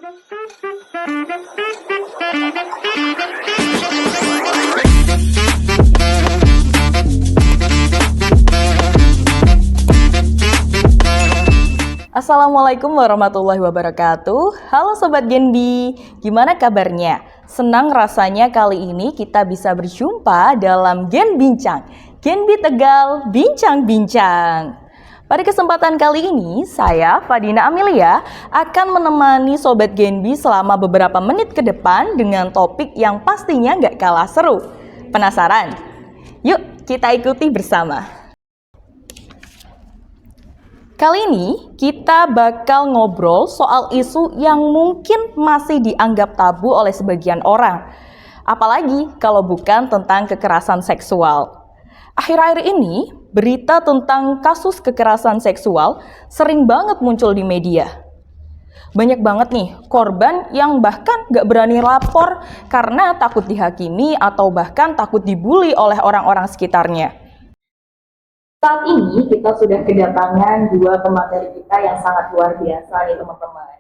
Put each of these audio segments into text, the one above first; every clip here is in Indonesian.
Assalamualaikum warahmatullahi wabarakatuh. Halo Sobat Genbi, gimana kabarnya? Senang rasanya kali ini kita bisa berjumpa dalam Gen Bincang. Genbi Tegal, bincang-bincang. Pada kesempatan kali ini, saya, Fadina Amelia, akan menemani Sobat Genbi selama beberapa menit ke depan dengan topik yang pastinya nggak kalah seru. Penasaran? Yuk kita ikuti bersama. Kali ini kita bakal ngobrol soal isu yang mungkin masih dianggap tabu oleh sebagian orang. Apalagi kalau bukan tentang kekerasan seksual. Akhir-akhir ini, berita tentang kasus kekerasan seksual sering banget muncul di media. Banyak banget nih korban yang bahkan gak berani lapor karena takut dihakimi atau bahkan takut dibully oleh orang-orang sekitarnya. Saat ini kita sudah kedatangan dua pemateri kita yang sangat luar biasa nih teman-teman.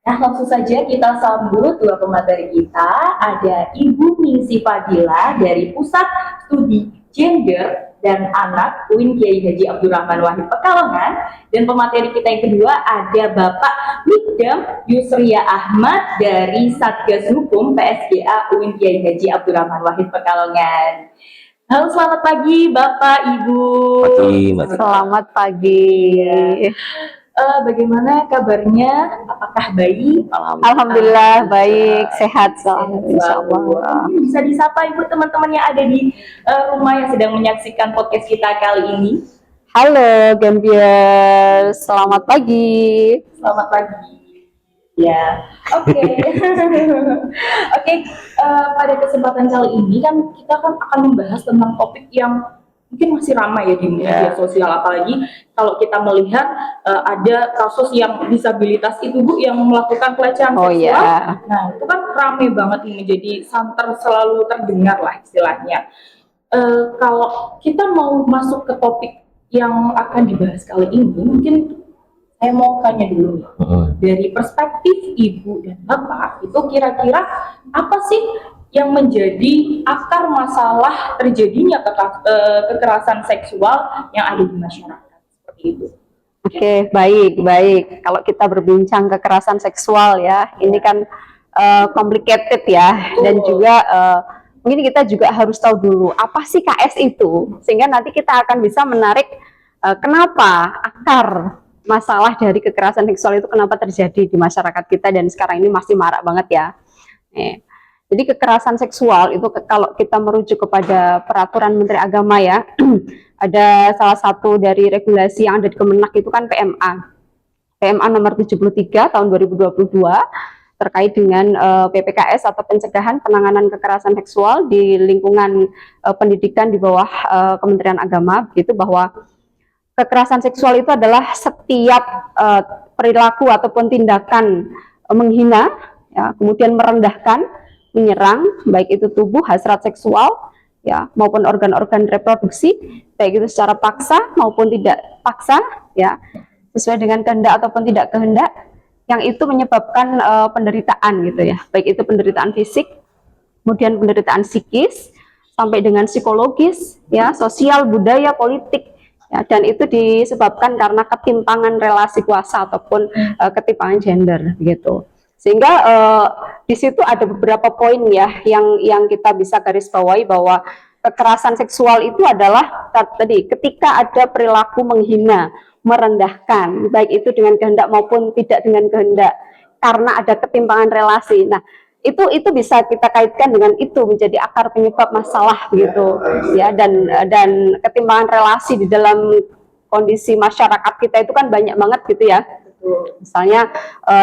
Nah langsung saja kita sambut dua pemateri kita. Ada Ibu Ningsi Fadila dari Pusat Studi Gender dan Anak UIN Kiai Haji Abdurrahman Wahid Pekalongan. Dan pemateri kita yang kedua ada Bapak Mikdam Yusria Ahmad dari Satgas Hukum PSGA UIN Kiai Haji Abdurrahman Wahid Pekalongan. Halo, selamat pagi Bapak, Ibu. Selamat pagi. Bagaimana kabarnya? Apakah baik? Alhamdulillah baik, sehat insyaallah. Bisa disapa Ibu teman-teman yang ada di rumah yang sedang menyaksikan podcast kita kali ini. Halo Gambiers, selamat pagi. Selamat pagi. Ya, oke. Pada kesempatan kali ini kan kita akan membahas tentang topik yang mungkin masih ramai ya di media sosial, apalagi kalau kita melihat ada kasus yang disabilitas itu Bu yang melakukan pelecehan seksual. Nah, itu kan ramai banget ini, menjadi santer selalu terdengar lah istilahnya. Kalau kita mau masuk ke topik yang akan dibahas kali ini, mungkin saya mau tanya dulu nih, dari perspektif Ibu dan Bapak, itu kira-kira apa sih yang menjadi akar masalah terjadinya kekerasan seksual yang ada di masyarakat seperti itu? Oke, baik. Kalau kita berbincang kekerasan seksual ya, ini kan complicated ya, dan juga mungkin kita juga harus tahu dulu apa sih KS itu, sehingga nanti kita akan bisa menarik kenapa akar masalah dari kekerasan seksual itu kenapa terjadi di masyarakat kita dan sekarang ini masih marak banget ya. Jadi kekerasan seksual itu kalau kita merujuk kepada peraturan Menteri Agama ya, ada salah satu dari regulasi yang ada di Kemenak itu kan PMA nomor 73 tahun 2022 terkait dengan PPKS atau pencegahan penanganan kekerasan seksual di lingkungan pendidikan di bawah Kementerian Agama, begitu bahwa kekerasan seksual itu adalah setiap perilaku ataupun tindakan menghina, ya, kemudian merendahkan, menyerang, baik itu tubuh, hasrat seksual, ya, maupun organ-organ reproduksi, baik itu secara paksa maupun tidak paksa, ya, sesuai dengan kehendak ataupun tidak kehendak, yang itu menyebabkan penderitaan gitu ya, baik itu penderitaan fisik, kemudian penderitaan psikis, sampai dengan psikologis, ya, sosial, budaya, politik. Ya, dan itu disebabkan karena ketimpangan relasi kuasa ataupun ketimpangan gender gitu. Sehingga di situ ada beberapa poin ya yang kita bisa garis bawahi bahwa kekerasan seksual itu adalah tadi ketika ada perilaku menghina, merendahkan, baik itu dengan kehendak maupun tidak dengan kehendak karena ada ketimpangan relasi. Nah, itu bisa kita kaitkan dengan itu menjadi akar penyebab masalah gitu ya, dan ketimpangan relasi di dalam kondisi masyarakat kita itu kan banyak banget gitu ya. Misalnya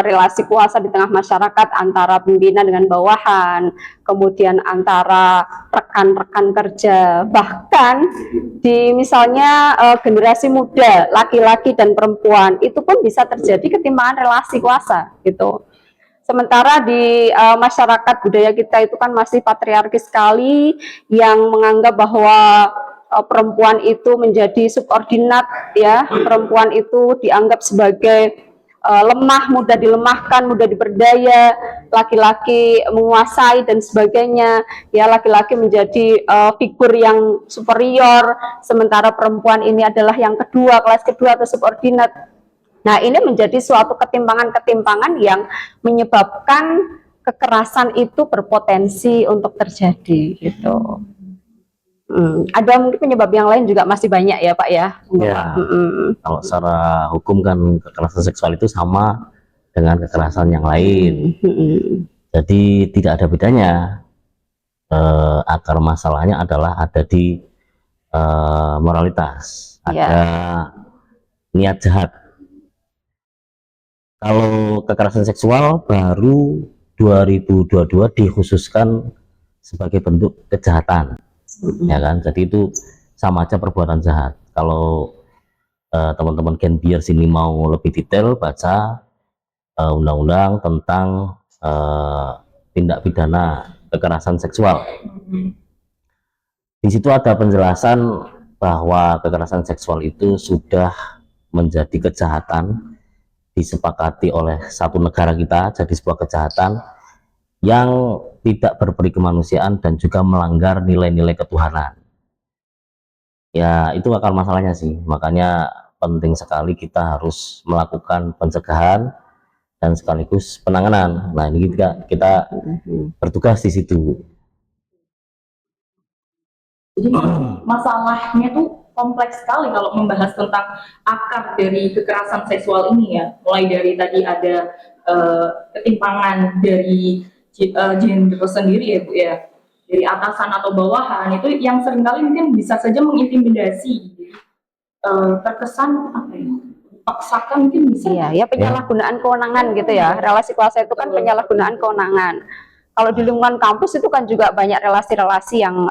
relasi kuasa di tengah masyarakat antara pimpinan dengan bawahan, kemudian antara rekan-rekan kerja, bahkan di misalnya generasi muda, laki-laki dan perempuan, itu pun bisa terjadi ketimpangan relasi kuasa gitu. Sementara di masyarakat budaya kita itu kan masih patriarkis sekali, yang menganggap bahwa perempuan itu menjadi subordinat, ya, perempuan itu dianggap sebagai lemah, mudah dilemahkan, mudah diperdaya, laki-laki menguasai dan sebagainya. Ya, laki-laki menjadi figur yang superior, sementara perempuan ini adalah yang kedua, kelas kedua atau subordinat. Nah, ini menjadi suatu ketimpangan-ketimpangan yang menyebabkan kekerasan itu berpotensi untuk terjadi gitu. Ada mungkin penyebab yang lain juga masih banyak ya Pak ya. Ya, kalau secara hukum kan kekerasan seksual itu sama dengan kekerasan yang lain. Jadi tidak ada bedanya. Akar masalahnya adalah ada di moralitas, ada niat jahat. Kalau kekerasan seksual baru 2022 dikhususkan sebagai bentuk kejahatan, ya kan? Jadi itu sama aja perbuatan jahat. Kalau teman-teman Gen Biar sini mau lebih detail, baca undang-undang tentang tindak pidana kekerasan seksual. Di situ ada penjelasan bahwa kekerasan seksual itu sudah menjadi kejahatan, disepakati oleh satu negara kita jadi sebuah kejahatan yang tidak berperi kemanusiaan dan juga melanggar nilai-nilai ketuhanan. Ya, itu akar masalahnya sih. Makanya penting sekali kita harus melakukan pencegahan dan sekaligus penanganan. Nah, ini kita bertugas di situ. Jadi masalahnya tuh kompleks sekali kalau membahas tentang akar dari kekerasan seksual ini ya. Mulai dari tadi ada ketimpangan dari gender sendiri ya Bu ya. Dari atasan atau bawahan itu yang seringkali mungkin bisa saja mengintimidasi. Terkesan apa ya? Paksakan mungkin bisa. Iya, ya penyalahgunaan kewenangan gitu ya. Relasi kuasa itu kan penyalahgunaan kewenangan. Kalau di lingkungan kampus itu kan juga banyak relasi-relasi yang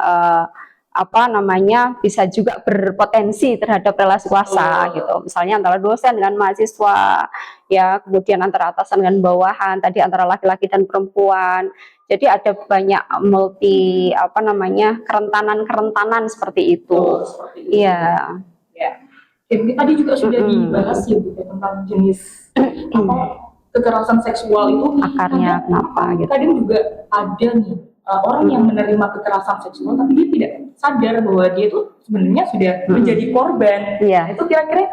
bisa juga berpotensi terhadap relasi kuasa gitu. Misalnya antara dosen dengan mahasiswa, ya, kemudian antara atasan dengan bawahan, tadi antara laki-laki dan perempuan. Jadi ada banyak multi kerentanan seperti itu. Iya. Ya. Tadi juga sudah dibahas ya Bu tentang jenis kekerasan seksual itu akarnya kenapa gitu. Kadang juga ada nih orang yang menerima kekerasan seksual tapi dia tidak sadar bahwa dia itu sebenarnya sudah menjadi korban. Itu kira-kira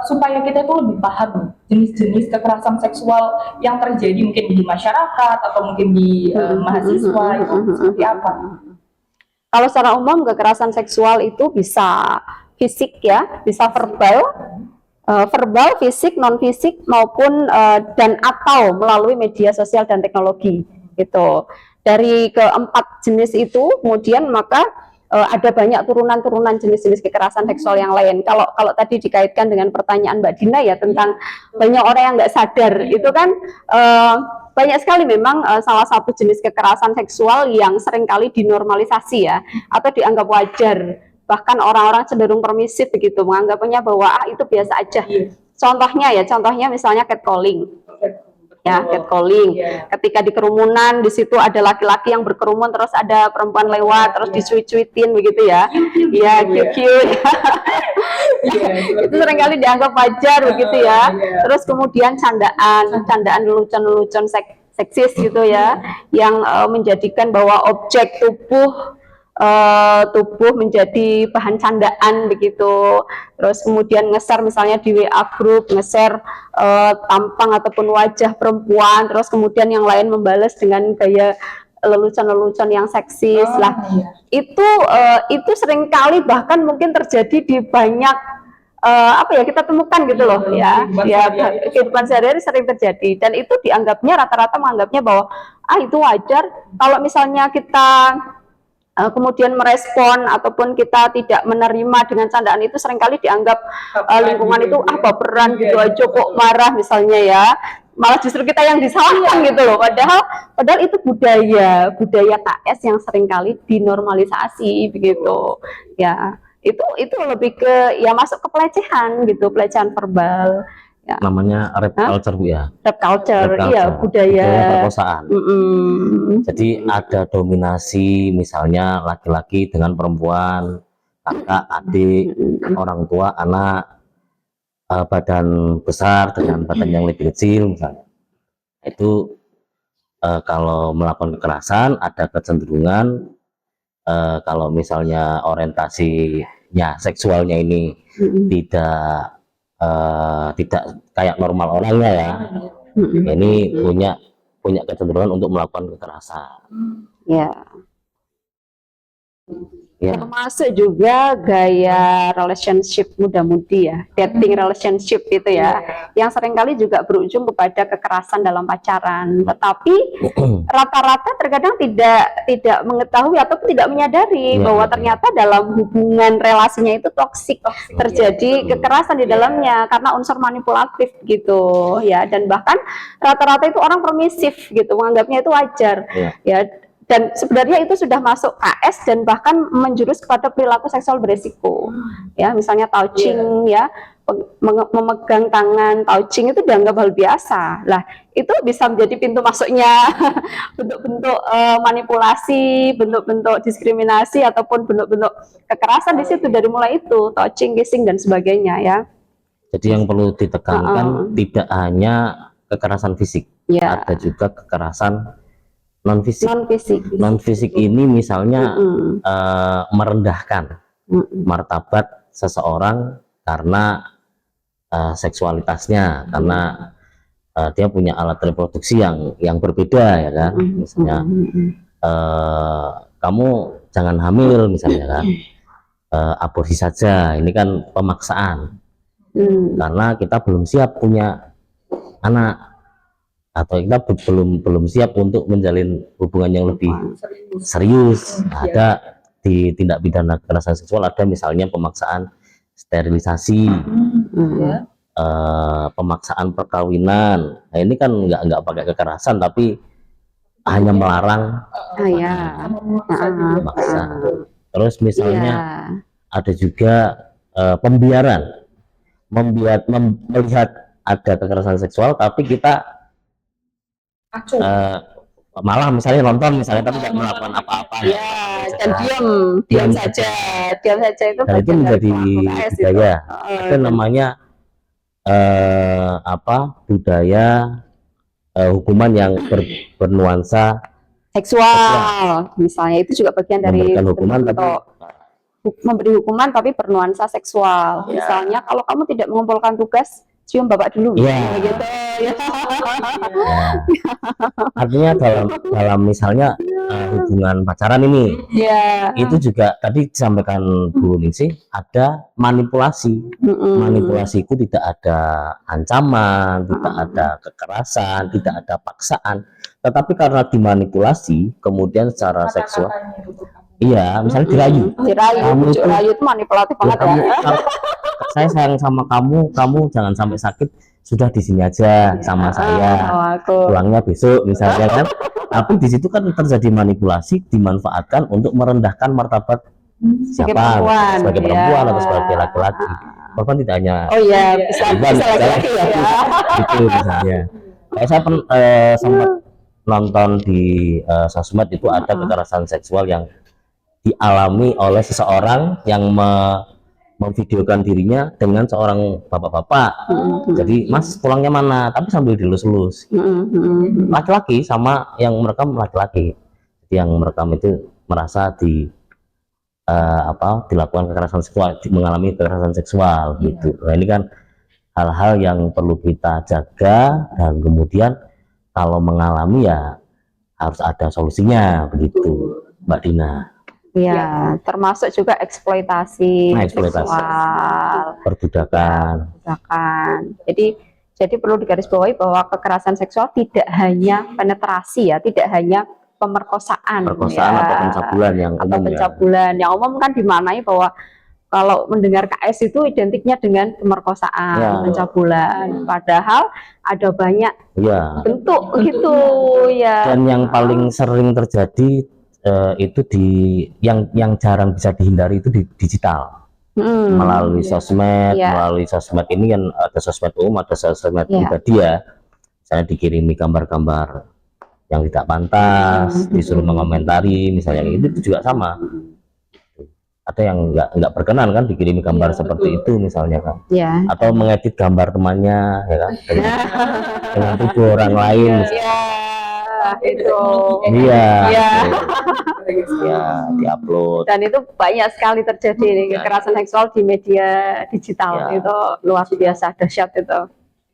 supaya kita itu lebih paham jenis-jenis kekerasan seksual yang terjadi mungkin di masyarakat atau mungkin di mahasiswa itu seperti apa? Kalau secara umum kekerasan seksual itu bisa fisik ya, bisa verbal, fisik, non fisik maupun dan atau melalui media sosial dan teknologi gitu. Dari keempat jenis itu kemudian maka ada banyak turunan-turunan jenis-jenis kekerasan seksual yang lain. Kalau tadi dikaitkan dengan pertanyaan Mbak Dina ya tentang banyak orang yang nggak sadar, itu kan banyak sekali memang salah satu jenis kekerasan seksual yang seringkali dinormalisasi ya atau dianggap wajar. Bahkan orang-orang cenderung permisif begitu, menganggapnya bahwa itu biasa aja. Contohnya misalnya catcalling. Ya, catcalling. Ketika di kerumunan, di situ ada laki-laki yang berkerumun, terus ada perempuan lewat, terus dicuit-cuitin begitu ya. Iya, cute. Itu seringkali dianggap wajar begitu ya. Terus kemudian candaan lelucon-lelucon seksis gitu ya, yang menjadikan bahwa objek tubuh menjadi bahan candaan begitu. Terus kemudian nge-share misalnya di WA group, nge-share tampang ataupun wajah perempuan, terus kemudian yang lain membalas dengan gaya lelucon-lelucon yang seksis. Itu seringkali bahkan mungkin terjadi di banyak kita temukan gitu loh ya. Kehidupan sehari-hari sering terjadi dan itu dianggapnya rata-rata menganggapnya bahwa itu wajar. Kalau misalnya kita kemudian merespon ataupun kita tidak menerima dengan candaan itu seringkali dianggap lingkungan itu baperan gitu aja kok marah misalnya ya, malah justru kita yang disalahkan gitu loh, padahal itu budaya KS yang seringkali dinormalisasi begitu ya. Itu lebih ke ya masuk ke pelecehan gitu, pelecehan verbal ya. Namanya rape culture Bu ya. Rape culture, iya, budaya perkosaan. Jadi ada dominasi misalnya laki-laki dengan perempuan, kakak, adik, orang tua, anak. badan besar dengan badan yang lebih kecil misalnya, itu kalau melakukan kekerasan ada kecenderungan kalau misalnya orientasinya seksualnya ini tidak kayak normal orangnya ya, ini punya kecenderungan untuk melakukan kekerasan. Ya. Ya, Termasuk juga gaya relationship muda-mudi ya, dating relationship itu ya, yang seringkali juga berujung kepada kekerasan dalam pacaran. Tetapi rata-rata terkadang tidak mengetahui ataupun tidak menyadari bahwa ternyata dalam hubungan relasinya itu toksik, terjadi kekerasan di dalamnya karena unsur manipulatif gitu ya, dan bahkan rata-rata itu orang permisif gitu, menganggapnya itu wajar ya. Dan sebenarnya itu sudah masuk KS dan bahkan menjurus kepada perilaku seksual beresiko. Ya, misalnya touching ya, memegang tangan, touching itu dianggap hal biasa. Lah, itu bisa menjadi pintu masuknya bentuk-bentuk manipulasi, bentuk-bentuk diskriminasi ataupun bentuk-bentuk kekerasan di situ dari mulai itu, touching, kissing dan sebagainya ya. Jadi yang perlu ditekankan tidak hanya kekerasan fisik, ada juga kekerasan non fisik ini misalnya merendahkan martabat seseorang karena seksualitasnya, karena dia punya alat reproduksi yang berbeda ya kan, misalnya kamu jangan hamil misalnya kan, aborsi saja, ini kan pemaksaan karena kita belum siap punya anak atau kita belum siap untuk menjalin hubungan yang lebih serius. Ada di tindak pidana kekerasan seksual, ada misalnya pemaksaan sterilisasi, pemaksaan perkawinan. Nah, ini kan nggak pakai kekerasan tapi hanya melarang, memaksa. Terus misalnya ada juga pembiaran, melihat ada kekerasan seksual tapi kita malah misalnya nonton misalnya tapi tidak melakukan apa-apa dan diam saja itu, dan itu menjadi budaya. Ada namanya budaya hukuman yang bernuansa seksual misalnya, itu juga bagian dari hukuman memberi hukuman tapi bernuansa seksual. Misalnya kalau kamu tidak mengumpulkan tugas, cium bapak dulu, gitu ya. Artinya dalam misalnya hubungan pacaran ini, itu juga tadi disampaikan Bu Ningsih, ada manipulasi. Manipulasi itu tidak ada ancaman, tidak ada kekerasan, tidak ada paksaan, tetapi karena dimanipulasi kemudian secara seksual, misalnya dirayu, rayu itu manipulatif banget ya. Saya sayang sama kamu jangan sampai sakit, sudah di sini aja sama saya, pulangnya besok misalnya kan. Tapi di situ kan terjadi manipulasi, dimanfaatkan untuk merendahkan martabat siapa, sebagai perempuan atau sebagai laki-laki. Korban tidak hanya bisa laki-laki ya. Itu misalnya. Saya sempat nonton di sosmed, itu ada kekerasan seksual yang dialami oleh seseorang yang memvideokan dirinya dengan seorang bapak-bapak. Jadi, Mas pulangnya mana? Tapi sambil dilus-lus. Laki-laki sama yang merekam laki-laki. Yang merekam itu merasa dilakukan kekerasan seksual, mengalami kekerasan seksual gitu. Nah, ini kan hal-hal yang perlu kita jaga, dan kemudian kalau mengalami ya harus ada solusinya begitu, Mbak Dina. Ya, termasuk juga eksploitasi seksual, perbudakan. Jadi perlu digarisbawahi bahwa kekerasan seksual tidak hanya penetrasi ya, tidak hanya pemerkosaan atau pencabulan yang umum kan dimaknai bahwa kalau mendengar KS itu identiknya dengan pemerkosaan, pencabulan, padahal ada banyak bentuk gitu ya. Dan yang paling sering terjadi itu yang jarang bisa dihindari itu di digital, melalui sosmed. Melalui sosmed ini kan ada sosmed umum, ada sosmed pribadi ya. Misalnya dikirimi gambar-gambar yang tidak pantas, disuruh mengomentari misalnya, itu juga sama. ada yang nggak berkenan kan dikirimi gambar seperti itu misalnya kan, Ya. atau mengedit gambar temannya ya kan dengan tubuh orang lain. Ya, itu. Iya, Iya. ya diupload. Dan itu banyak sekali terjadi nih, kekerasan seksual di media digital. Ya. Itu luar biasa dahsyat itu.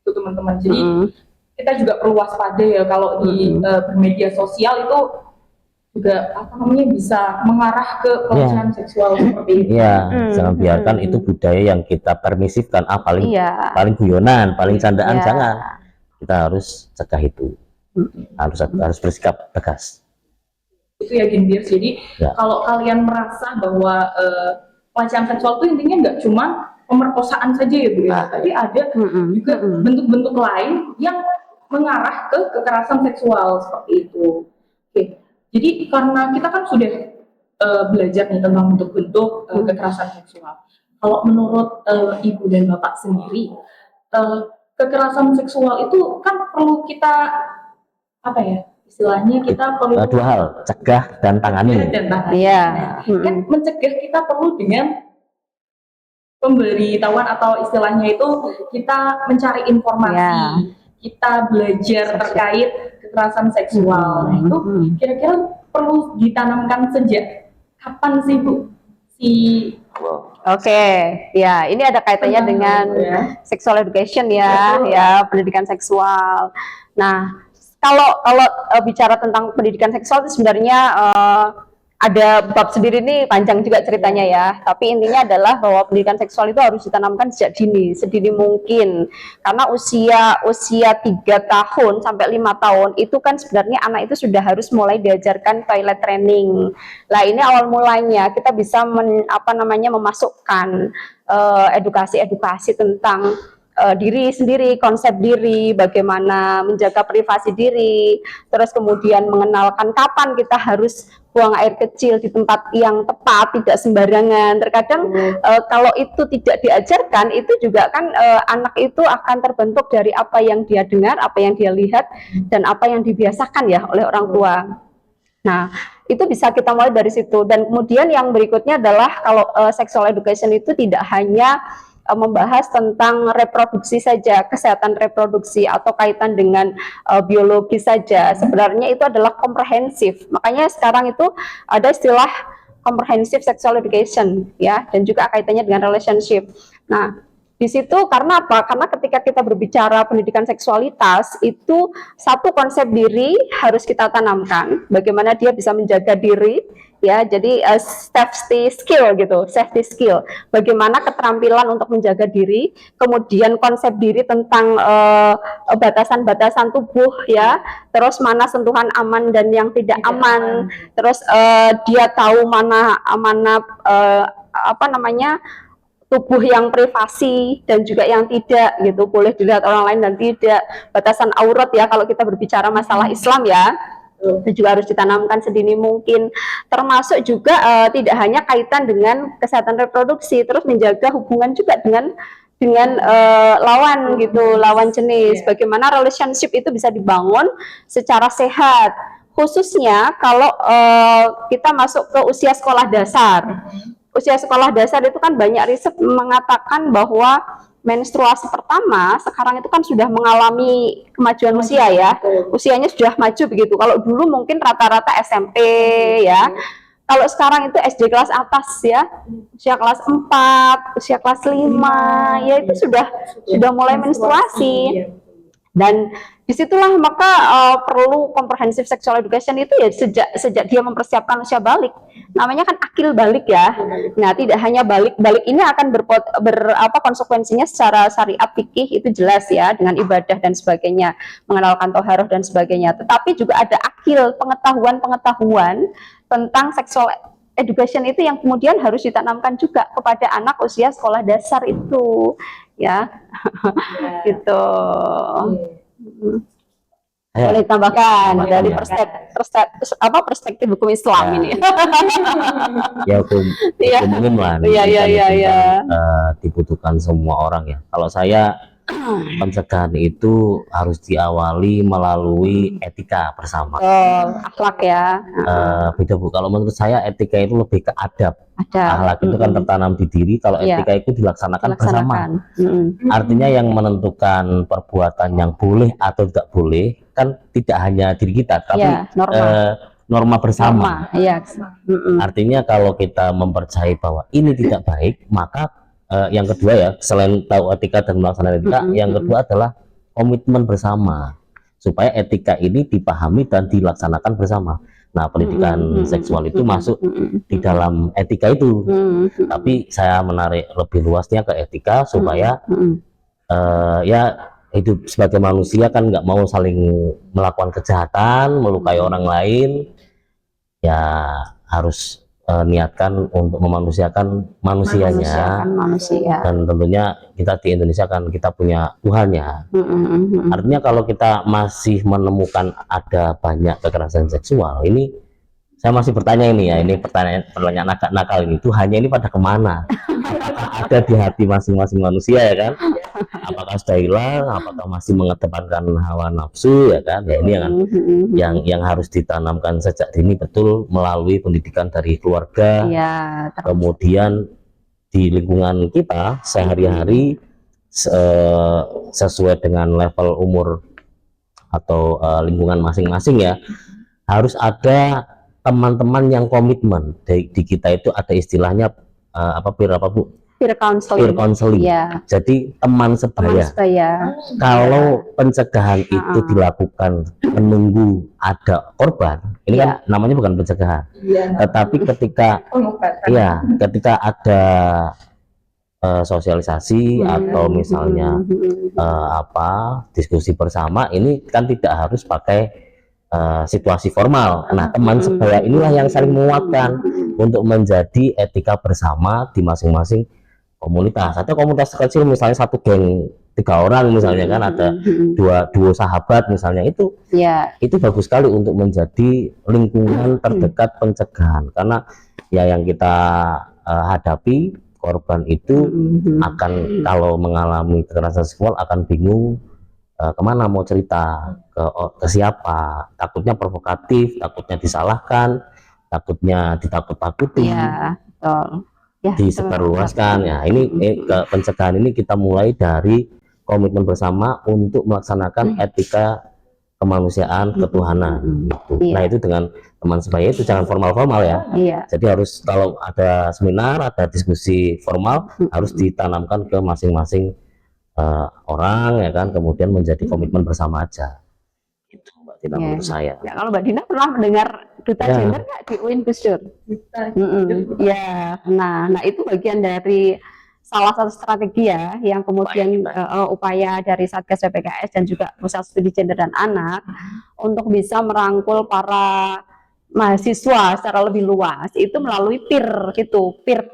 Itu teman-teman. Jadi kita juga perlu waspada ya kalau di bermedia sosial itu juga apa namanya bisa mengarah ke pelecehan seksual seperti itu. Iya, jangan biarkan itu budaya yang kita permisifkan. Paling Iya. paling guyonan, paling candaan, Iya. jangan. Kita harus cegah itu. Harus bersikap tegas. Itu ya Ginbirs. Jadi Ya. kalau kalian merasa bahwa pelecehan seksual itu intinya nggak cuma pemerkosaan saja ya Bu ya, tapi ada juga bentuk-bentuk lain yang mengarah ke kekerasan seksual seperti itu. Oke. Jadi karena kita kan sudah belajar nih tentang bentuk-bentuk kekerasan seksual. Kalau menurut Ibu dan Bapak sendiri, kekerasan seksual itu kan perlu kita apa ya? Istilahnya kita perlu Dua hal, cegah dan tangani. Iya. Kan mencegah kita perlu dengan pemberitahuan atau istilahnya itu kita mencari informasi, kita belajar terkait kekerasan seksual. Nah, itu kira-kira perlu ditanamkan sejak kapan sih Bu? Oke, ya ini ada kaitannya dengan sexual education ya, pendidikan seksual. Nah, kalau bicara tentang pendidikan seksual itu sebenarnya ada bab sendiri nih, panjang juga ceritanya ya. Tapi intinya adalah bahwa pendidikan seksual itu harus ditanamkan sejak sedini mungkin. Karena usia 3 tahun sampai 5 tahun itu kan sebenarnya anak itu sudah harus mulai diajarkan toilet training. Nah, ini awal mulanya kita bisa memasukkan edukasi tentang diri sendiri, konsep diri, bagaimana menjaga privasi diri, terus kemudian mengenalkan kapan kita harus buang air kecil di tempat yang tepat, tidak sembarangan. Terkadang kalau itu tidak diajarkan, itu juga kan anak itu akan terbentuk dari apa yang dia dengar, apa yang dia lihat, dan apa yang dibiasakan ya oleh orang tua. Nah, itu bisa kita mulai dari situ. Dan kemudian yang berikutnya adalah kalau sexual education itu tidak hanya membahas tentang reproduksi saja, kesehatan reproduksi atau kaitan dengan biologi saja. Sebenarnya itu adalah komprehensif. Makanya sekarang itu ada istilah comprehensive sexual education ya, dan juga kaitannya dengan relationship. Nah, di situ karena apa? Karena ketika kita berbicara pendidikan seksualitas itu satu konsep diri harus kita tanamkan, bagaimana dia bisa menjaga diri ya, jadi safety skill gitu, safety skill, bagaimana keterampilan untuk menjaga diri, kemudian konsep diri tentang batasan-batasan tubuh ya, terus mana sentuhan aman dan yang tidak aman, terus dia tahu mana tubuh yang privasi dan juga yang tidak gitu, boleh dilihat orang lain dan tidak, batasan aurat ya kalau kita berbicara masalah Islam ya. Itu juga harus ditanamkan sedini mungkin, termasuk juga tidak hanya kaitan dengan kesehatan reproduksi, terus menjaga hubungan juga dengan lawan gitu, lawan jenis, bagaimana relationship itu bisa dibangun secara sehat, khususnya kalau kita masuk ke usia sekolah dasar. Usia sekolah dasar itu kan banyak riset mengatakan bahwa menstruasi pertama sekarang itu kan sudah mengalami kemajuan usia ya, usianya sudah maju begitu. Kalau dulu mungkin rata-rata SMP ya, kalau sekarang itu SD kelas atas ya, usia kelas 4, usia kelas 5 ya, itu sudah mulai menstruasi. Dan disitulah maka perlu comprehensive sexual education itu ya sejak dia mempersiapkan usia balik, namanya kan akil balik ya. Nah, tidak hanya balik ini akan konsekuensinya secara syariat fikih itu jelas ya, dengan ibadah dan sebagainya, mengenalkan toharoh dan sebagainya, tetapi juga ada akil, pengetahuan tentang sexual education itu yang kemudian harus ditanamkan juga kepada anak usia sekolah dasar itu ya. Gitu. Boleh ditambahkan dari perspektif hukum Islam ini. Ya hukum umum lah. Iya. Dibutuhkan semua orang ya. Kalau saya pencegahan itu harus diawali melalui etika bersama. Akhlak ya. Beda Bu, kalau menurut saya etika itu lebih ke adab. Ada. Akhlak itu kan tertanam di diri, kalau Iya. etika itu dilaksanakan bersama. Mm-mm. Artinya yang menentukan perbuatan yang boleh atau tidak boleh kan tidak hanya diri kita, tapi Iya, norma bersama. Iya. Mm-mm. Artinya kalau kita mempercayai bahwa ini tidak baik, maka yang kedua ya, selain tahu etika dan melaksanakan etika, yang kedua adalah komitmen bersama supaya etika ini dipahami dan dilaksanakan bersama. Nah, pendidikan seksual itu masuk di dalam etika itu. Tapi saya menarik lebih luasnya ke etika supaya ya hidup sebagai manusia kan nggak mau saling melakukan kejahatan, melukai orang lain, ya harus niatkan untuk memanusiakan manusianya. Manusia. Dan tentunya kita di Indonesia kan kita punya Tuhannya. Artinya kalau kita masih menemukan ada banyak kekerasan seksual, ini saya masih bertanya ini ya, ini pertanyaan agak nakal ini, Tuhannya ini pada kemana? Apakah ada di hati masing-masing manusia ya kan? Apakah sudah hilang? Apakah masih mengedepankan hawa nafsu ya kan? Ya ini yang harus ditanamkan sejak dini betul melalui pendidikan dari keluarga, kemudian di lingkungan kita sehari-hari sesuai dengan level umur atau lingkungan masing-masing ya, harus ada teman-teman yang komitmen. Di kita itu ada istilahnya peer counseling. Ya. Jadi teman sebaya. Kalau pencegahan itu dilakukan menunggu ada korban, ini kan namanya bukan pencegahan. Tetapi ketika ketika ada sosialisasi atau misalnya diskusi bersama, ini kan tidak harus pakai situasi formal. Nah, teman sebaya inilah yang saling menguatkan untuk menjadi etika bersama di masing-masing komunitas. Atau komunitas kecil misalnya satu geng 3 orang misalnya kan, ada dua sahabat misalnya, itu bagus sekali untuk menjadi lingkungan terdekat pencegahan. Karena ya yang kita hadapi, korban itu akan kalau mengalami kekerasan seksual akan bingung kemana mau cerita, ke siapa, takutnya provokatif, takutnya disalahkan, takutnya ditakut-takuti, disebarluaskan. Ya ini pencegahan ini kita mulai dari komitmen bersama untuk melaksanakan etika kemanusiaan, ketuhanan. Nah itu dengan teman sebaya itu jangan formal-formal ya. Jadi harus kalau ada seminar, ada diskusi formal, harus ditanamkan ke masing-masing orang ya kan, kemudian menjadi komitmen bersama aja. Itu Mbak Dina menurut saya. Ya, kalau Mbak Dina pernah mendengar duta gender nggak di UIN Gus Dur? Ya, nah itu bagian dari salah satu strategi ya, yang kemudian upaya dari Satgas PPKS dan juga Pusat Studi Gender dan Anak untuk bisa merangkul para mahasiswa secara lebih luas itu melalui peer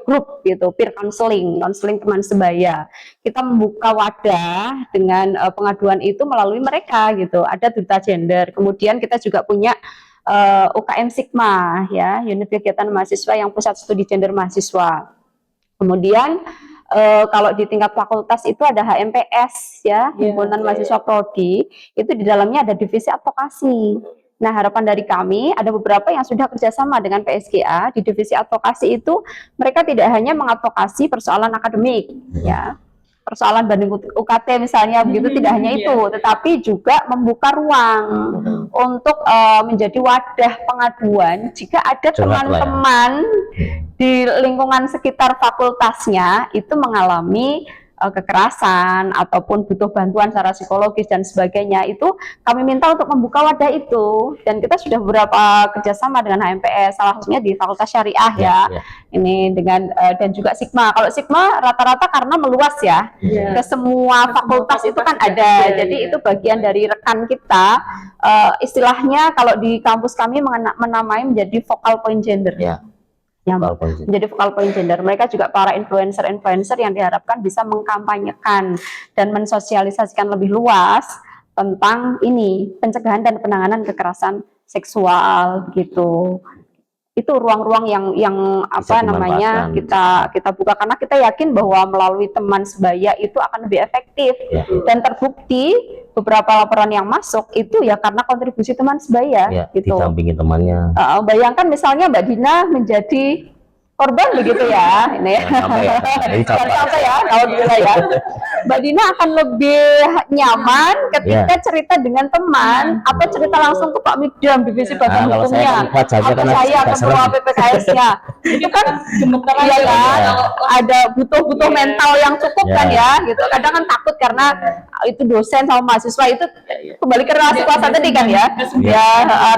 group gitu, peer counseling teman sebaya. Kita membuka wadah dengan pengaduan itu melalui mereka gitu. Ada duta gender. Kemudian kita juga punya UKM Sigma ya, unit kegiatan mahasiswa yang Pusat Studi Gender Mahasiswa. Kemudian kalau di tingkat fakultas itu ada HMPS ya, Himpunan Mahasiswa Prodi, itu di dalamnya ada divisi advokasi. Nah, harapan dari kami ada beberapa yang sudah kerjasama dengan PSGA di divisi advokasi itu, mereka tidak hanya mengadvokasi persoalan akademik, ya, persoalan banding UKT misalnya begitu, tidak hanya itu, tetapi juga membuka ruang untuk menjadi wadah pengaduan jika ada teman-teman di lingkungan sekitar fakultasnya itu mengalami kekerasan ataupun butuh bantuan secara psikologis dan sebagainya, itu kami minta untuk membuka wadah itu, dan kita sudah beberapa kerjasama dengan HMPS, salah satunya di Fakultas Syariah ya. Ini dengan dan juga Sigma. Kalau Sigma rata-rata karena meluas ya, ke semua fakultas itu kan ada, jadi itu bagian dari rekan kita, istilahnya kalau di kampus kami menamai menjadi focal point gender. Menjadi focal point gender. Mereka juga para influencer yang diharapkan bisa mengkampanyekan dan mensosialisasikan lebih luas tentang ini, pencegahan dan penanganan kekerasan seksual gitu. itu ruang-ruang yang Bisa apa namanya dimanfaatkan. kita buka, karena kita yakin bahwa melalui teman sebaya itu akan lebih efektif. Ya. Dan terbukti beberapa laporan yang masuk itu ya karena kontribusi teman sebaya Ya, gitu. didampingi temannya. Bayangkan misalnya Mbak Dina menjadi korban begitu ya, ini ya. Jangan sampai ya. Ini Jangan sampai. sampai ya, alhamdulillah ya. Mbak Dina akan lebih nyaman ketika cerita dengan teman atau cerita langsung ke Pak Midam divisi badan Nah, kalau saya hukumnya, kan wajahnya atau kan saya agak ketua serem. PPKS-nya. Itu kan Gemeteran iya ya. kan, ada butuh mental yang cukup Ya. kan ya, gitu. Kadang kan takut karena itu dosen sama mahasiswa itu kembali ke relasi kuasa tadi kan ya,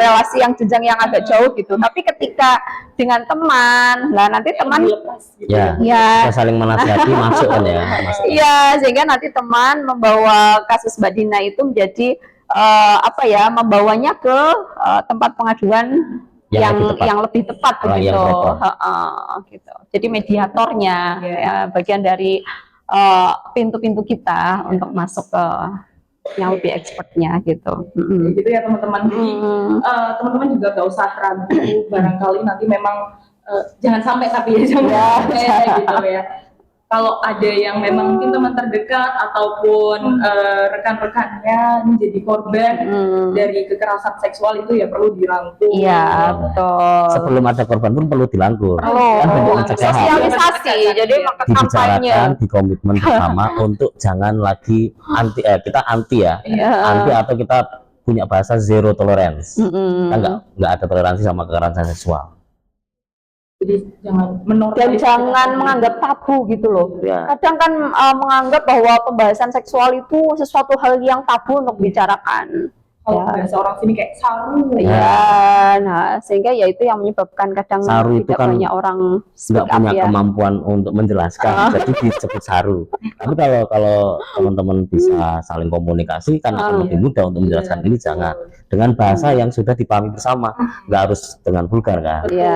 relasi yang jenjang yang agak jauh gitu. Tapi ketika dengan teman, nah nanti teman Ya, ya kita saling menasihati masuk kan ya. iya, sehingga nanti teman membawa kasus Mbak Dina itu menjadi apa ya, membawanya ke tempat pengaduan yang lebih tepat Orang yang begitu. proper. Gitu. Jadi mediatornya ya, bagian dari pintu-pintu kita untuk masuk ke yang lebih expertnya gitu. Gitu ya teman-teman. Jadi teman-teman juga gak usah ragu, barangkali nanti memang jangan sampai tapi ya jangan sampai gitu ya. Kalau ada yang memang mungkin teman terdekat ataupun rekan-rekannya menjadi korban dari kekerasan seksual itu ya perlu dirangkul. Iya, betul. Sebelum ada korban pun perlu dirangkul. Kan bentuk pencegahan. Sosialisasi, jadi maka kampanye. Dibicarakan, dikomitmen bersama untuk jangan lagi kita anti ya, anti atau kita punya bahasa zero tolerance. Kita nggak ada toleransi sama kekerasan seksual. Jadi jangan dan jangan menganggap tabu gitu loh. Ya. Kadang kan menganggap bahwa pembahasan seksual itu sesuatu hal yang tabu untuk dibicarakan. Kalau bahasa orang sini kayak saru. Ya, nah sehingga ya itu yang menyebabkan kadang saru itu tidak kan banyak orang nggak punya kemampuan untuk menjelaskan, jadi disebut saru. Tapi kalau teman-teman bisa saling komunikasi kan akan lebih mudah untuk menjelaskan ini, jangan dengan bahasa yang sudah dipahami bersama, nggak harus dengan vulgar kan. Iya.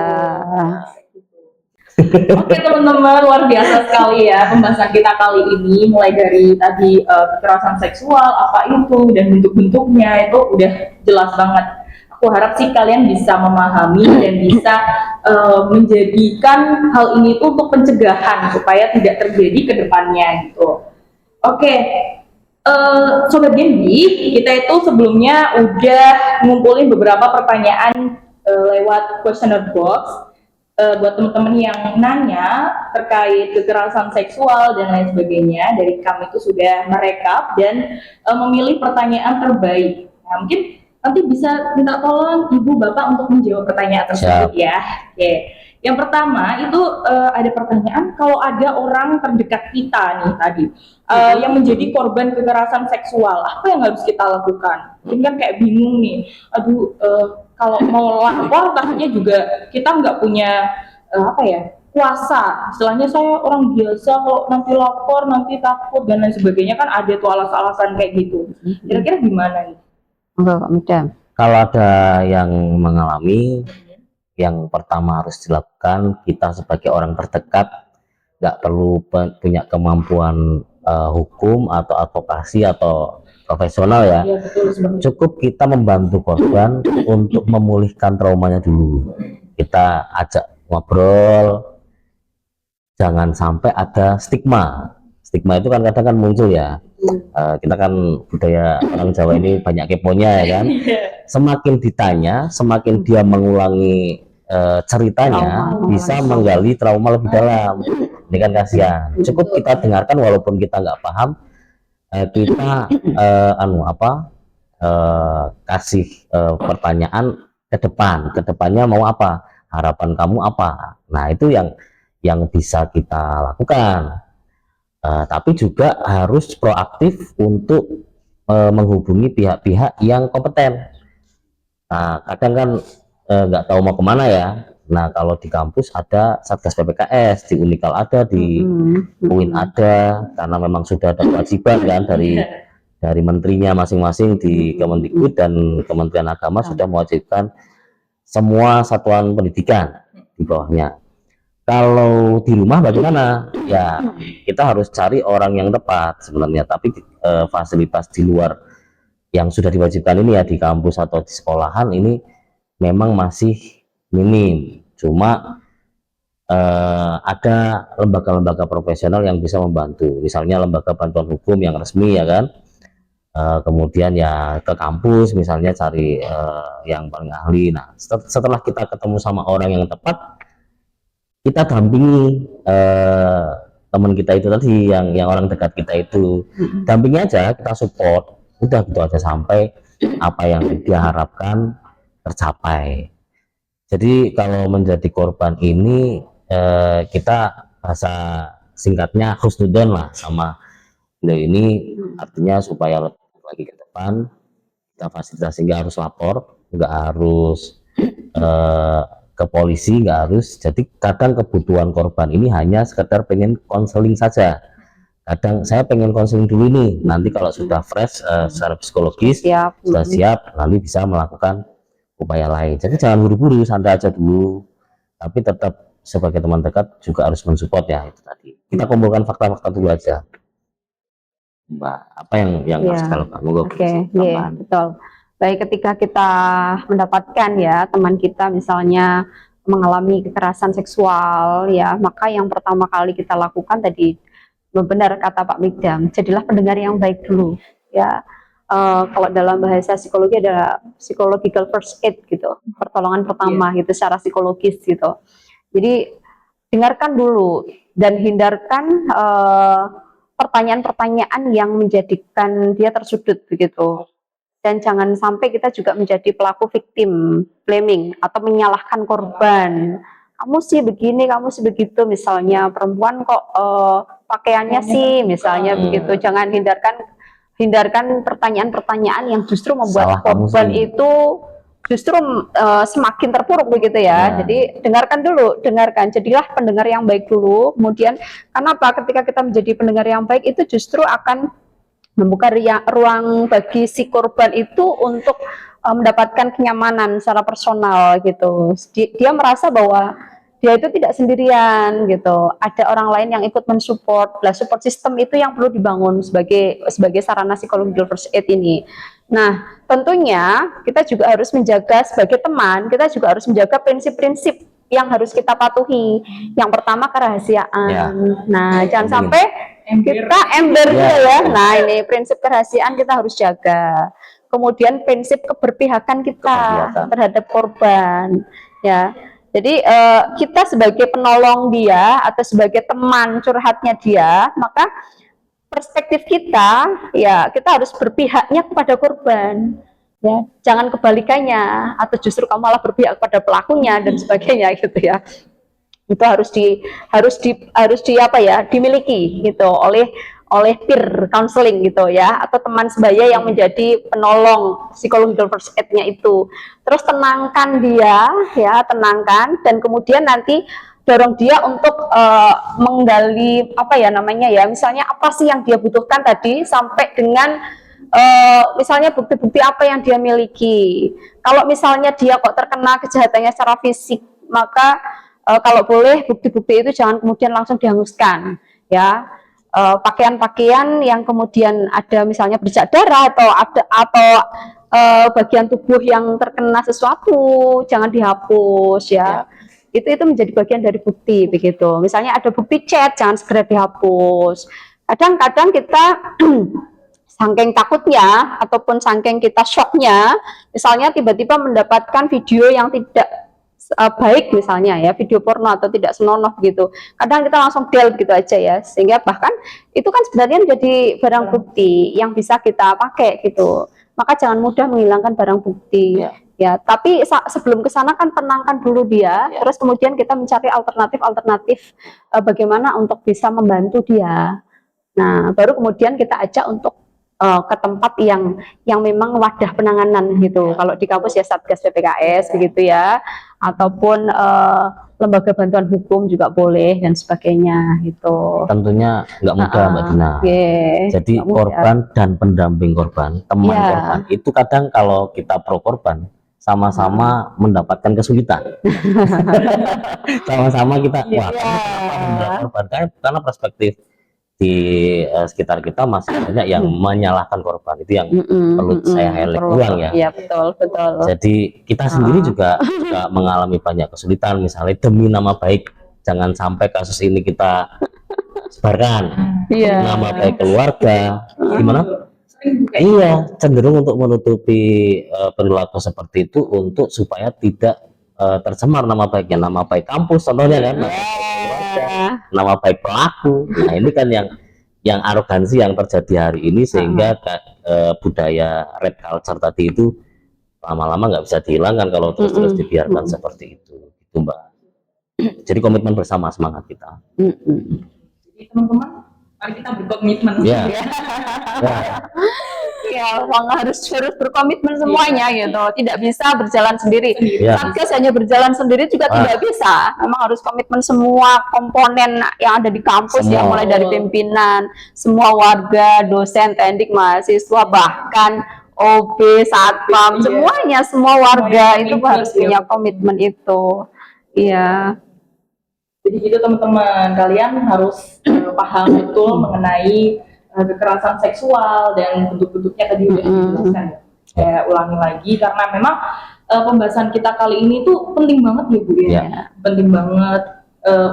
Oke teman-teman, luar biasa sekali ya pembahasan kita kali ini, mulai dari tadi kekerasan seksual apa itu dan bentuk-bentuknya itu udah jelas banget. Aku harap sih kalian bisa memahami dan bisa menjadikan hal ini tuh untuk pencegahan supaya tidak terjadi ke depannya gitu. Oke. Sobat Genbi, kita itu sebelumnya udah ngumpulin beberapa pertanyaan lewat questionnaire box. Buat teman-teman yang nanya terkait kekerasan seksual dan lain sebagainya, dari kami itu sudah merekap dan memilih pertanyaan terbaik. Nah, mungkin nanti bisa minta tolong Ibu Bapak untuk menjawab pertanyaan tersebut. Siap. Ya. Oke. Yang pertama itu ada pertanyaan, kalau ada orang terdekat kita nih tadi yang menjadi korban kekerasan seksual, apa yang harus kita lakukan? Mungkin kan kayak bingung nih, aduh kalau mau lapor takutnya juga kita nggak punya kuasa. Istilahnya saya orang biasa, kalau nanti lapor nanti takut dan lain sebagainya, kan ada tuh alasan-alasan kayak gitu. Kira-kira gimana nih? Kalau ada yang mengalami, yang pertama harus dilakukan, kita sebagai orang terdekat nggak perlu punya kemampuan hukum atau advokasi atau profesional ya. Ya betul, cukup kita membantu korban untuk memulihkan traumanya dulu. Kita ajak ngobrol, jangan sampai ada stigma. Stigma itu kan kadang kan muncul ya. Kita kan budaya orang Jawa ini banyak keponya ya kan. Semakin ditanya, semakin dia mengulangi ceritanya, bisa menggali trauma lebih dalam. Ini kan kasihan. Cukup kita dengarkan walaupun kita nggak paham, kita kasih pertanyaan ke depannya mau apa, harapan kamu apa. Nah itu yang bisa kita lakukan. Tapi juga harus proaktif untuk menghubungi pihak-pihak yang kompeten. Nah kadang kan nggak tahu mau kemana ya. Nah kalau di kampus ada Satgas PPKS, di Unikal ada, di UIN ada, karena memang sudah ada kewajiban kan dari menterinya masing-masing di Kemendikbud dan Kementerian Agama sudah mewajibkan semua satuan pendidikan di bawahnya. Kalau di rumah bagaimana? Ya kita harus cari orang yang tepat sebenarnya, tapi fasilitas di luar yang sudah diwajibkan ini ya di kampus atau di sekolahan ini memang masih minim. Cuma ada lembaga-lembaga profesional yang bisa membantu, misalnya lembaga bantuan hukum yang resmi ya kan. Kemudian ya ke kampus misalnya cari yang paling ahli. Nah setelah kita ketemu sama orang yang tepat, kita dampingi teman kita itu tadi, yang orang dekat kita itu, dampingi aja, kita support, udah gitu aja sampai apa yang dia harapkan tercapai. Jadi kalau menjadi korban ini kita bahasa singkatnya husnudon lah sama beliau ini, artinya supaya lebih lagi ke depan kita fasilitasi, nggak harus lapor, nggak harus ke polisi, nggak harus. Jadi kadang kebutuhan korban ini hanya sekedar pengen konseling saja. Kadang saya pengen konseling dulu nih, nanti kalau sudah fresh secara psikologis, sudah siap, lalu bisa melakukan upaya lain. Jadi jangan buru-buru, santai aja dulu, tapi tetap sebagai teman dekat juga harus mensupport ya. Itu tadi kita kumpulkan fakta-fakta dulu aja, Mbak. Apa yang harus kita lakukan? Oke, betul. Baik, ketika kita mendapatkan ya teman kita misalnya mengalami kekerasan seksual ya, maka yang pertama kali kita lakukan tadi, benar kata Pak Mikdam, jadilah pendengar yang baik dulu ya. Kalau dalam bahasa psikologi ada psychological first aid gitu, pertolongan pertama gitu secara psikologis gitu. Jadi dengarkan dulu dan hindarkan pertanyaan-pertanyaan yang menjadikan dia tersudut begitu. Dan jangan sampai kita juga menjadi pelaku victim blaming atau menyalahkan korban. Kamu sih begini, kamu sih begitu, misalnya perempuan kok pakaiannya sih misalnya begitu. Jangan hindarkan pertanyaan-pertanyaan yang justru membuat korban itu justru semakin terpuruk begitu ya. Jadi dengarkan dulu, jadilah pendengar yang baik dulu. Kemudian kenapa ketika kita menjadi pendengar yang baik itu justru akan membuka ruang bagi si korban itu untuk mendapatkan kenyamanan secara personal gitu. Dia merasa bahwa dia itu tidak sendirian gitu. Ada orang lain yang ikut mensupport. Nah, support system itu yang perlu dibangun sebagai sarana psikologi first aid ini. Nah, tentunya kita juga harus menjaga sebagai teman, kita juga harus menjaga prinsip-prinsip yang harus kita patuhi. Yang pertama kerahasiaan. Nah, jangan sampai kita ember ya. Nah, ini prinsip kerahasiaan kita harus jaga. Kemudian prinsip keberpihakan kita terhadap korban ya. Jadi kita sebagai penolong dia atau sebagai teman curhatnya dia, maka perspektif kita ya kita harus berpihaknya kepada korban ya, jangan kebalikannya atau justru kamu malah berpihak kepada pelakunya dan sebagainya gitu ya. Itu harus dimiliki gitu oleh peer counseling gitu ya, atau teman sebaya yang menjadi penolong psikologi first aid-nya itu. Terus tenangkan dia ya, dan kemudian nanti dorong dia untuk menggali misalnya apa sih yang dia butuhkan tadi, sampai dengan misalnya bukti-bukti apa yang dia miliki. Kalau misalnya dia kok terkena kejahatannya secara fisik, maka kalau boleh bukti-bukti itu jangan kemudian langsung dihanguskan ya. Pakaian-pakaian yang kemudian ada misalnya bercak darah atau bagian tubuh yang terkena sesuatu jangan dihapus ya. Itu menjadi bagian dari bukti begitu. Misalnya ada bukti chat, jangan segera dihapus. Kadang-kadang kita saking takutnya ataupun saking kita shocknya, misalnya tiba-tiba mendapatkan video yang tidak baik misalnya ya, video porno atau tidak senonoh gitu. Kadang kita langsung delete gitu aja ya, sehingga bahkan itu kan sebenarnya menjadi barang bukti yang bisa kita pakai gitu. Maka jangan mudah menghilangkan barang bukti ya. Tapi sebelum ke sana kan tenangkan dulu dia, terus kemudian kita mencari alternatif bagaimana untuk bisa membantu dia. Nah, baru kemudian kita ajak untuk ke tempat yang memang wadah penanganan gitu. Kalau di kampus ya Satgas PPKS begitu ya, ataupun lembaga bantuan hukum juga boleh dan sebagainya gitu. Tentunya nggak mudah Mbak Dina. Jadi korban dan pendamping korban, teman korban itu kadang kalau kita pro korban sama-sama mendapatkan kesulitan. Sama-sama kita wah korban karena perspektif di sekitar kita masih banyak yang menyalahkan korban. Itu yang perlu saya highlight ulang ya. Iya, betul. Jadi kita sendiri juga mengalami banyak kesulitan, misalnya demi nama baik, jangan sampai kasus ini kita sebarkan. Iya. Nama baik keluarga, gimana? Iya, cenderung untuk menutupi perilaku seperti itu untuk supaya tidak tercemar nama baiknya, nama baik kampus contohnya kan, nama baik keluarga, nama baik pelaku. Nah ini kan yang arogansi yang terjadi hari ini, sehingga budaya red culture tadi itu lama-lama nggak bisa dihilangkan kalau terus-terus dibiarkan seperti itu, gitu Mbak. Jadi komitmen bersama, semangat kita. Jadi teman-teman, mari kita berkomitmen. Ya. Ya, memang harus berkomitmen semuanya gitu. Tidak bisa berjalan sendiri. Iya. Satgas hanya berjalan sendiri juga tidak bisa. Memang harus komitmen semua komponen yang ada di kampus, ya, mulai dari pimpinan, semua warga, dosen, teknik, mahasiswa, bahkan OB, satpam, semuanya, semua warga itu harus punya komitmen itu. Iya. Jadi gitu teman-teman, kalian harus paham betul mengenai kekerasan seksual dan bentuk-bentuknya tadi udah dijelaskan ya. Saya ulangi lagi karena memang pembahasan kita kali ini tuh penting banget ya Bu ya. Penting banget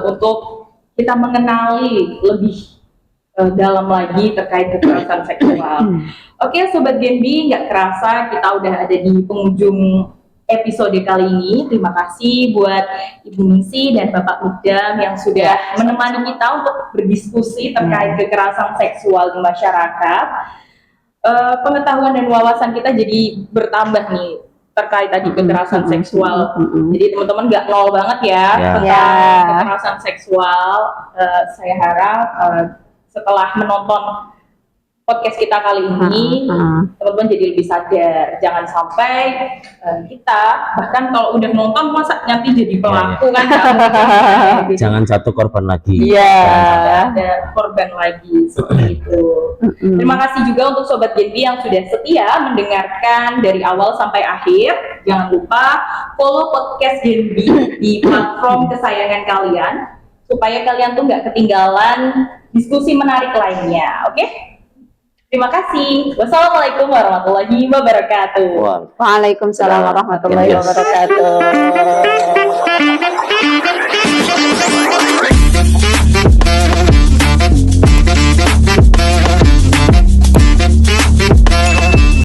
untuk kita mengenali lebih dalam lagi terkait kekerasan seksual. Oke Sobat Genbi, nggak kerasa kita udah ada di penghujung episode kali ini. Terima kasih buat Ibu Ningsi dan Bapak Mukdam yang sudah menemani kita untuk berdiskusi terkait kekerasan seksual di masyarakat. Pengetahuan dan wawasan kita jadi bertambah nih terkait tadi kekerasan seksual. Jadi teman-teman nggak nol banget ya tentang kekerasan seksual. Saya harap setelah menonton podcast kita kali ini, teman-teman jadi lebih sadar. Jangan sampai kita, bahkan kalau udah nonton, masa nanti jadi pelaku kan? Jangan jatuh korban lagi. Iya. Ada korban lagi, seperti itu. Terima kasih juga untuk Sobat Genbi yang sudah setia mendengarkan dari awal sampai akhir. Jangan lupa follow podcast Genbi di platform kesayangan kalian, supaya kalian tuh nggak ketinggalan diskusi menarik lainnya. Oke? Terima kasih. Wassalamualaikum warahmatullahi wabarakatuh. Waalaikumsalam warahmatullahi wabarakatuh.